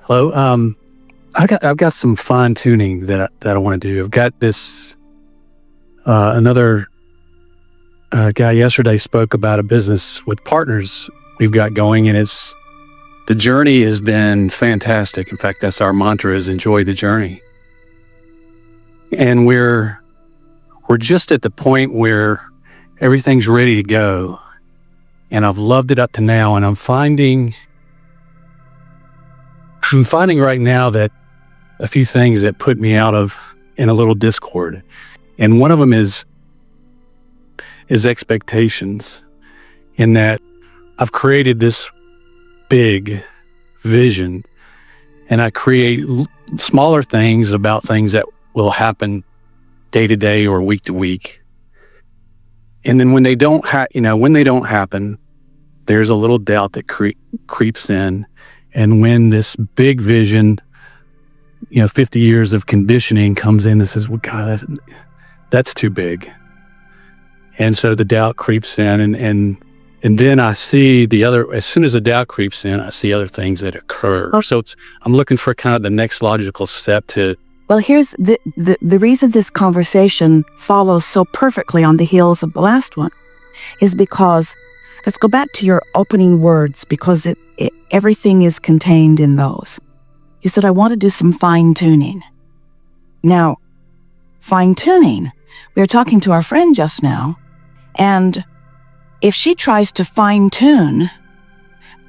Hello. I've got some fine tuning that I want to do. I've got this. Another guy yesterday spoke about a business with partners we've got going, and the journey has been fantastic. In fact, that's our mantra: is enjoy the journey. And we're just at the point where everything's ready to go, and I've loved it up to now, and I'm finding right now that a few things that put me in a little discord. And one of them is expectations, in that I've created this big vision, and I create smaller things about things that will happen day to day or week to week. And then when they don't happen, there's a little doubt that creeps in. And when this big vision, 50 years of conditioning comes in and says, well, God, that's too big. And so the doubt creeps in, and then I see as soon as the doubt creeps in, I see other things that occur. So I'm looking for kind of the next logical step to. Well, here's the reason this conversation follows so perfectly on the heels of the last one is because, let's go back to your opening words, because everything is contained in those. You said, I want to do some fine-tuning. Now, fine-tuning, we were talking to our friend just now, and if she tries to fine-tune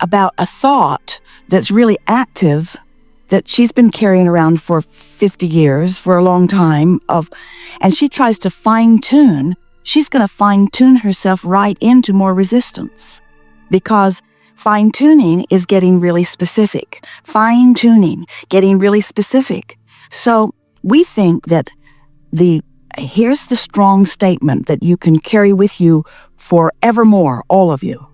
about a thought that's really active, that she's been carrying around for 50 years, for a long time, and she tries to fine-tune, she's going to fine-tune herself right into more resistance, because fine-tuning is getting really specific. Fine-tuning, getting really specific. So we think that here's the strong statement that you can carry with you forevermore, all of you.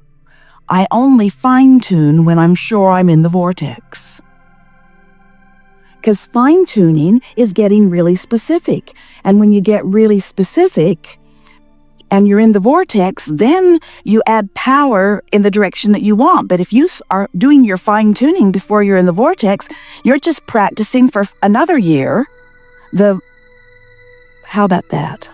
I only fine-tune when I'm sure I'm in the vortex. Because fine-tuning is getting really specific. And when you get really specific and you're in the vortex, then you add power in the direction that you want. But if you are doing your fine-tuning before you're in the vortex, you're just practicing for another year. How about that?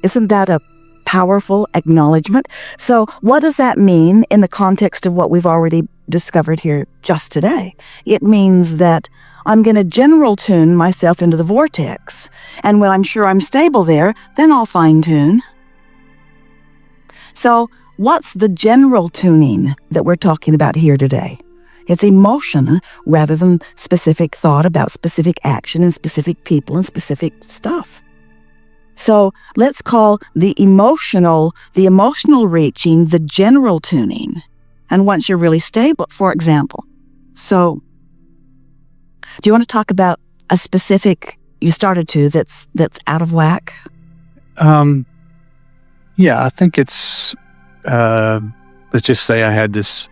Isn't that a powerful acknowledgement? So what does that mean in the context of what we've already discovered here just today? It means that I'm going to general tune myself into the vortex. And when I'm sure I'm stable there, then I'll fine-tune. So what's the general tuning that we're talking about here today? It's emotion rather than specific thought about specific action and specific people and specific stuff. So let's call the emotional reaching the general tuning. And once you're really stable, for example. So do you want to talk about a specific you started to that's out of whack? Yeah, I think it's, let's just say I had this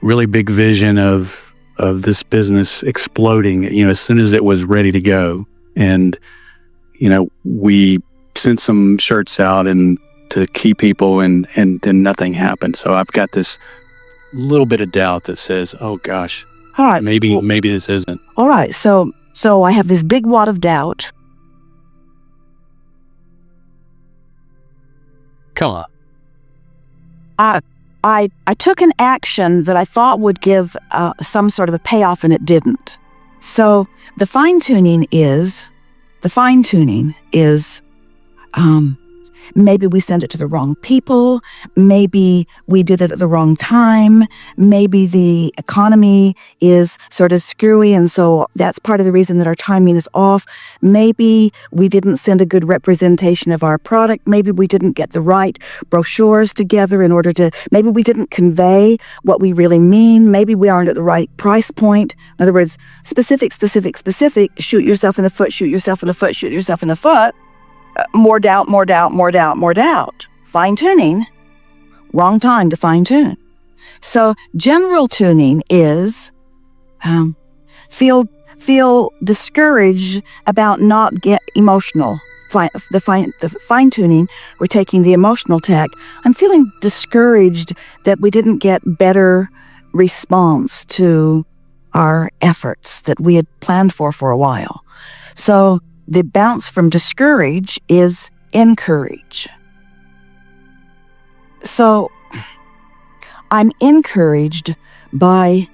really big vision of this business exploding, as soon as it was ready to go. And, we sent some shirts out and to key people, and then nothing happened. So I've got this little bit of doubt that says, oh gosh, all right, maybe this isn't. All right. So I have this big wad of doubt. Come on. I took an action that I thought would give some sort of a payoff, and it didn't. So the fine-tuning is maybe we sent it to the wrong people. Maybe we did it at the wrong time. Maybe the economy is sort of screwy, and so that's part of the reason that our timing is off. Maybe we didn't send a good representation of our product. Maybe we didn't get the right brochures together maybe we didn't convey what we really mean. Maybe we aren't at the right price point. In other words, specific, shoot yourself in the foot, shoot yourself in the foot, shoot yourself in the foot. More doubt. Fine-tuning, wrong time to fine-tune. So general tuning is feel discouraged about not get emotional. The fine-tuning, we're taking the emotional tack. I'm feeling discouraged that we didn't get better response to our efforts that we had planned for a while. So the bounce from discourage is encourage. So I'm encouraged by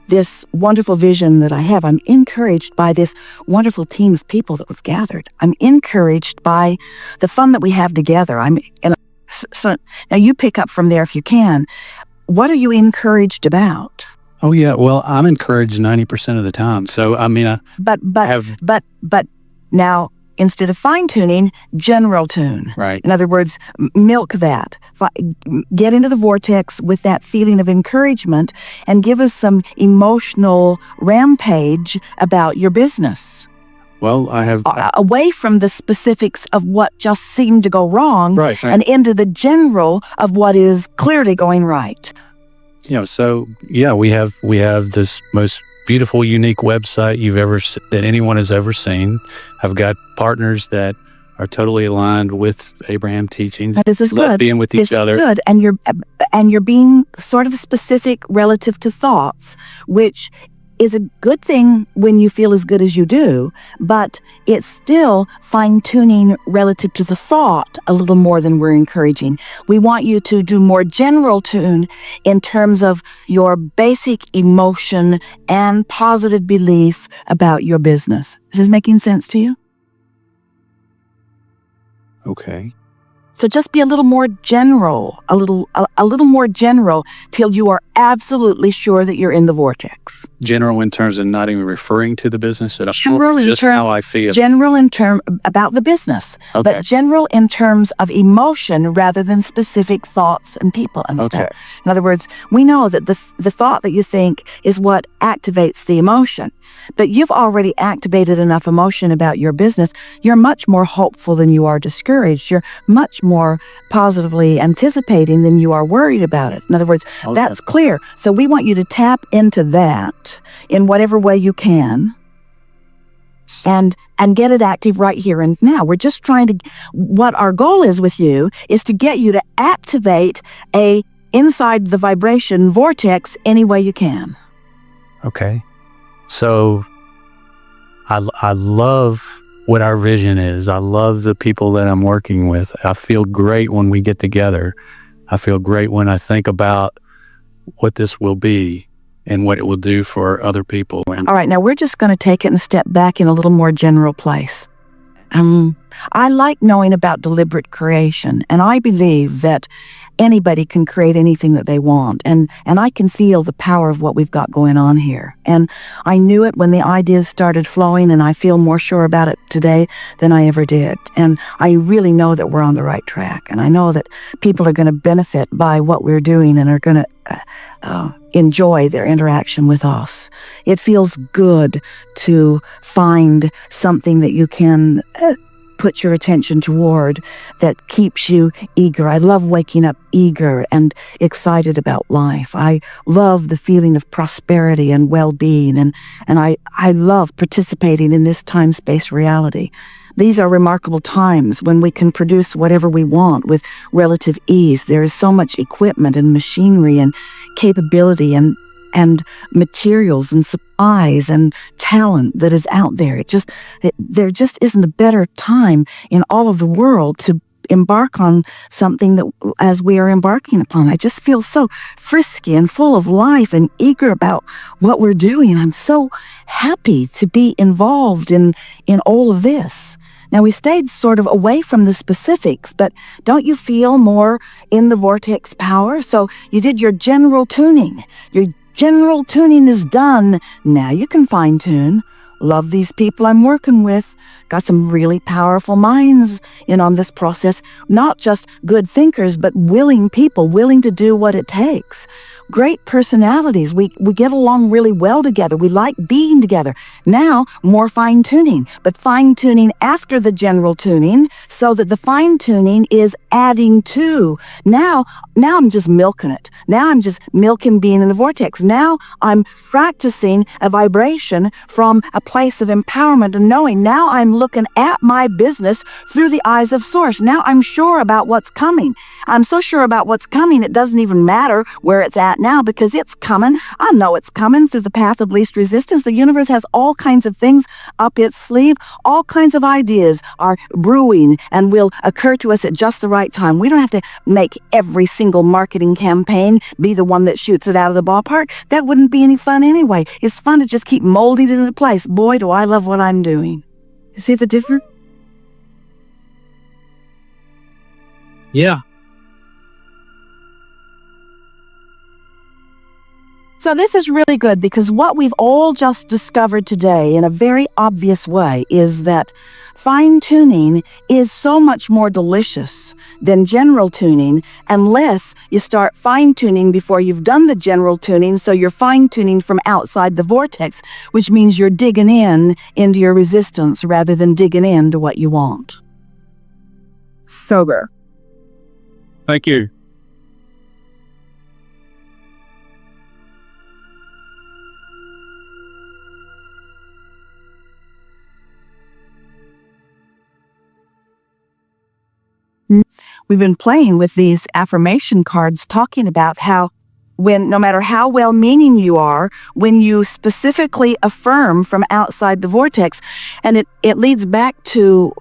this wonderful vision that I have. I'm encouraged by this wonderful team of people that we've gathered. I'm encouraged by the fun that we have together. So now you pick up from there if you can. What are you encouraged about? Oh yeah, well, I'm encouraged 90% of the time. So I mean, But now instead of fine tuning, general tune. Right. In other words, milk that. Get into the vortex with that feeling of encouragement and give us some emotional rampage about your business. Well, I have away from the specifics of what just seemed to go wrong, right. and into the general of what is clearly going right. So yeah, we have this most beautiful, unique website that anyone has ever seen. I've got partners that are totally aligned with Abraham teachings. This is good. Being with each other. Good, and you're being sort of specific relative to thoughts, which is a good thing when you feel as good as you do, but it's still fine-tuning relative to the thought a little more than we're encouraging. We want you to do more general tune in terms of your basic emotion and positive belief about your business. Is this making sense to you? Okay. So just be a little more general, a little more general till you are absolutely sure that you're in the vortex. General in terms of not even referring to the business at all. Just how I feel. General in terms about the business, okay. But general in terms of emotion rather than specific thoughts and people and stuff. In other words, we know that the thought that you think is what activates the emotion, but you've already activated enough emotion about your business. You're much more hopeful than you are discouraged. You're much more positively anticipating than you are worried about it. In other words, that's clear. So we want you to tap into that in whatever way you can and get it active right here and now. We're just trying to, what our goal is with you is to get you to activate inside the vibration vortex any way you can. Okay. So I love what our vision is. I love the people that I'm working with. I feel great when we get together. I feel great when I think about what this will be and what it will do for other people. All right, now we're just going to take it and step back in a little more general place. I like knowing about deliberate creation, and I believe that anybody can create anything that they want, and I can feel the power of what we've got going on here. And I knew it when the ideas started flowing, and I feel more sure about it today than I ever did. And I really know that we're on the right track, and I know that people are going to benefit by what we're doing and are going to enjoy their interaction with us. It feels good to find something that you can put your attention toward that keeps you eager. I love waking up eager and excited about life. I love the feeling of prosperity and well-being, and I love participating in this time-space reality. These are remarkable times when we can produce whatever we want with relative ease. There is so much equipment and machinery and capability and materials and supplies and talent that is out there. There just isn't a better time in all of the world to embark on something that as we are embarking upon. I just feel so frisky and full of life and eager about what we're doing. I'm so happy to be involved in all of this. Now, we stayed sort of away from the specifics, but don't you feel more in the vortex power? So you did your general tuning. Your general tuning is done. Now you can fine tune. Love these people I'm working with. Got some really powerful minds in on this process. Not just good thinkers, but willing people, willing to do what it takes. Great personalities. We get along really well together. We like being together. Now, more fine-tuning, but fine-tuning after the general tuning so that the fine-tuning is adding to. Now I'm just milking it. Now I'm just milking being in the vortex. Now I'm practicing a vibration from a place of empowerment and knowing now I'm looking at my business through the eyes of Source. Now I'm sure about what's coming. I'm so sure about what's coming, it doesn't even matter where it's at now because it's coming. I know it's coming through the path of least resistance. The universe has all kinds of things up its sleeve. All kinds of ideas are brewing and will occur to us at just the right time. We don't have to make every single marketing campaign be the one that shoots it out of the ballpark. That wouldn't be any fun anyway. It's fun to just keep molding it into place. Boy, do I love what I'm doing. You see the difference? Yeah. So this is really good because what we've all just discovered today in a very obvious way is that fine-tuning is so much more delicious than general tuning unless you start fine-tuning before you've done the general tuning, so you're fine-tuning from outside the vortex, which means you're digging into your resistance rather than digging into what you want. Sober. Thank you. We've been playing with these affirmation cards, talking about how no matter how well-meaning you are, when you specifically affirm from outside the vortex, and it leads back to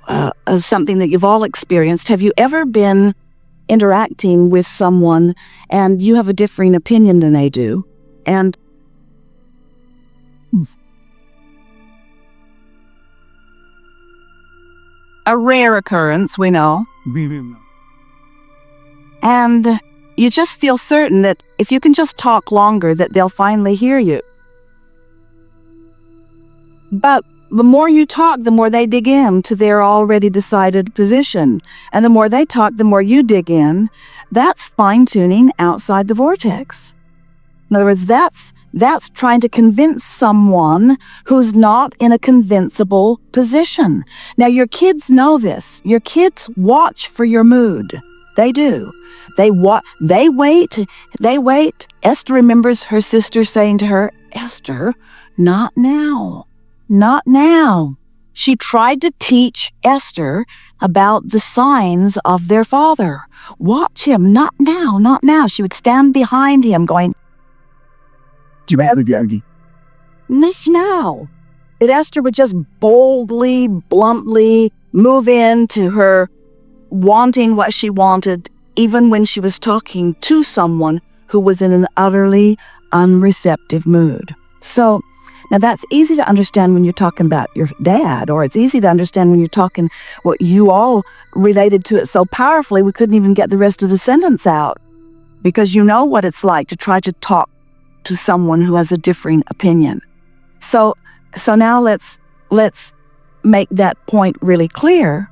something that you've all experienced. Have you ever been interacting with someone and you have a differing opinion than they do? And a rare occurrence, we know. And you just feel certain that if you can just talk longer, that they'll finally hear you. But the more you talk, the more they dig in to their already decided position. And the more they talk, the more you dig in. That's fine-tuning outside the vortex. In other words, that's trying to convince someone who's not in a convincible position. Now, your kids know this. Your kids watch for your mood. They do. They wait. Esther remembers her sister saying to her, "Esther, not now. Not now." She tried to teach Esther about the signs of their father. Watch him. Not now. Not now. She would stand behind him going, "This now." And Esther would just boldly, bluntly move into her wanting what she wanted, even when she was talking to someone who was in an utterly unreceptive mood. So now that's easy to understand when you're talking about your dad, or it's easy to understand when you're talking what you all related to it so powerfully we couldn't even get the rest of the sentence out, because you know what it's like to try to talk to someone who has a differing opinion. So now let's make that point really clear.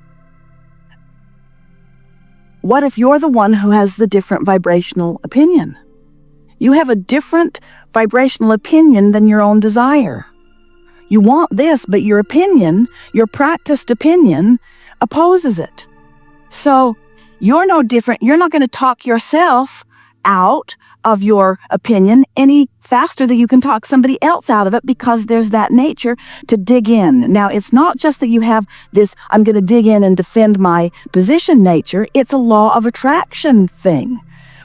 What if you're the one who has the different vibrational opinion? You have a different vibrational opinion than your own desire. You want this, but your opinion, your practiced opinion, opposes it. So you're no different. You're not going to talk yourself out of your opinion any faster than you can talk somebody else out of it, because there's that nature to dig in. Now, it's not just that you have this, I'm going to dig in and defend my position nature. It's a law of attraction thing.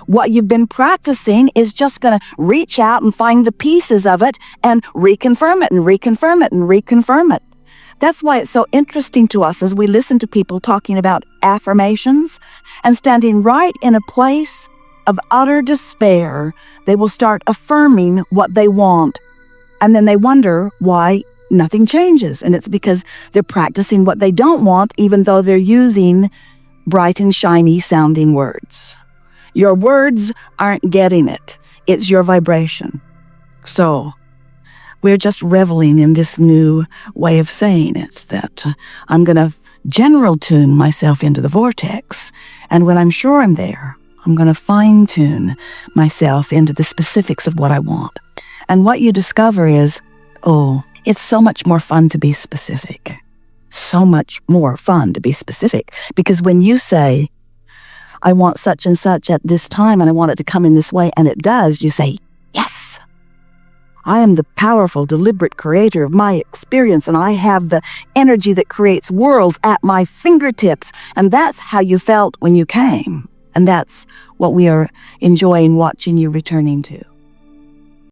What you've been practicing is just going to reach out and find the pieces of it and reconfirm it and reconfirm it and reconfirm it. That's why it's so interesting to us as we listen to people talking about affirmations and standing right in a place of utter despair. They will start affirming what they want, and then they wonder why nothing changes. And it's because they're practicing what they don't want, even though they're using bright and shiny sounding words. Your words aren't getting it. It's your vibration. So we're just reveling in this new way of saying it, that I'm going to general tune myself into the vortex, and when I'm sure I'm there, I'm going to fine-tune myself into the specifics of what I want. And what you discover is, it's so much more fun to be specific. So much more fun to be specific. Because when you say, I want such and such at this time, and I want it to come in this way, and it does, you say, yes. I am the powerful, deliberate creator of my experience, and I have the energy that creates worlds at my fingertips. And that's how you felt when you came. And that's what we are enjoying watching you returning to.